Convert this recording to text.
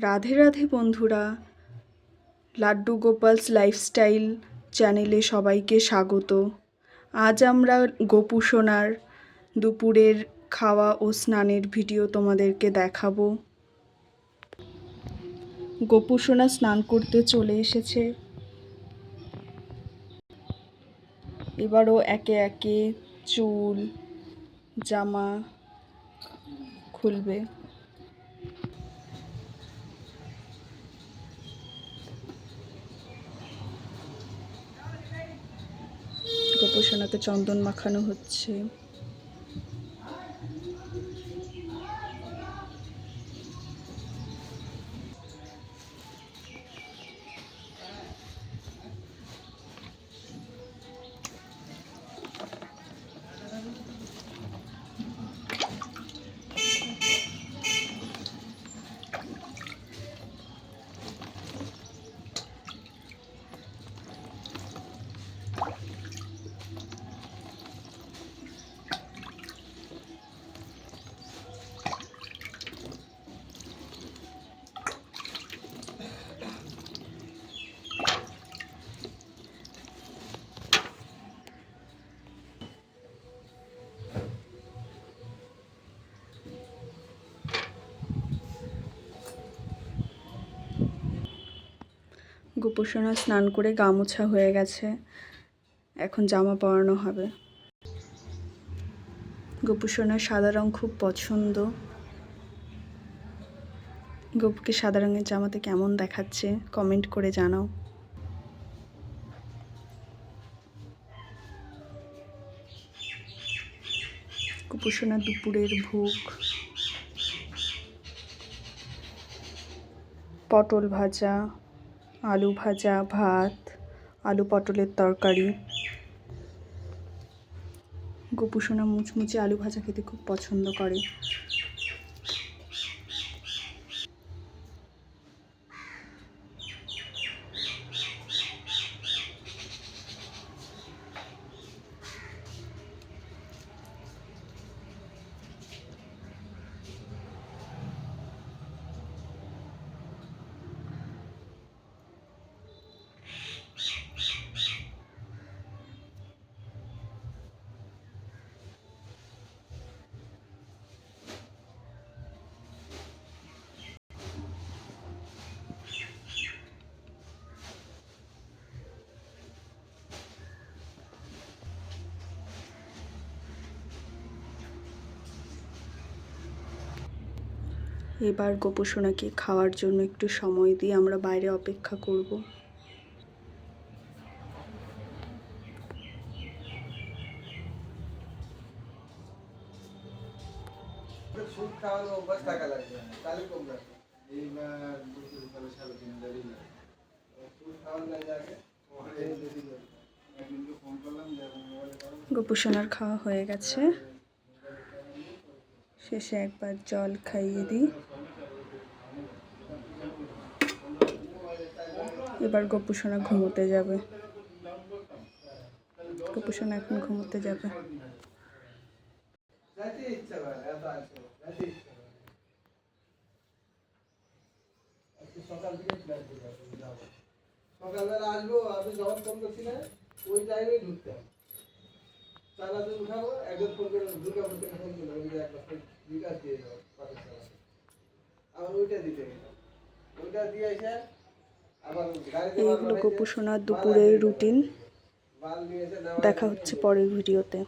রাধে রাধে বন্ধুরা, লাড্ডু গোপালস লাইফস্টাইল চ্যানেলে সবাইকে স্বাগত। আজ আমরা গোপু সোনার দুপুরের খাওয়া ও স্নানের ভিডিও তোমাদেরকে দেখাবো। গোপু সোনা স্নান করতে চলে এসেছে। এবারও একে একে চুল জামা খুলবে। গোপু সোনাকে চন্দন মাখানো হচ্ছে। গোপু সোনা স্নান করে গা মোছা হয়ে গেছে, এখন জামা পরানো হবে। গোপু সোনার সাদা রং খুব পছন্দ। গোপুকে সাদা রঙের জামাতে কেমন দেখাচ্ছে কমেন্ট করে জানাও। গোপু সোনার দুপুরের ভোগ পটল ভাজা, আলু ভাজা, ভাত, আলু পটলের তরকারি। গোপু সোনা মুচমুচে আলু ভাজা খেতে খুব পছন্দ করে। এবার গোপু সোনাকে খাওয়ার জন্য একটু সময় দিয়ে আমরা বাইরে অপেক্ষা করব। গোপু সোনার খাওয়া হয়ে গেছে, শেষে একবার জল খাইয়ে দিই। এবার গোপু সোনা ঘুমোতে যাবে। গোপু সোনা এখন ঘুমোতে যাবে। সকালবেলা আসবো, আপনি যখন ফোন করছিলেন ওই টাইমে ঢুকতাম। চালাতে উঠাবো, একজন ফোন করে দুর্গাপুর থেকে ফোন করলো, ওই যে একটা বিকাশ দিয়ে যাবো পাটের চালা। আবার ওইটা দিতে গেলাম, ওইটা দিয়ে এসে আবার গাড়িতে এইগুলো গোপু সোনার দুপুরের রুটিন। দেখা হচ্ছে পরের ভিডিওতে।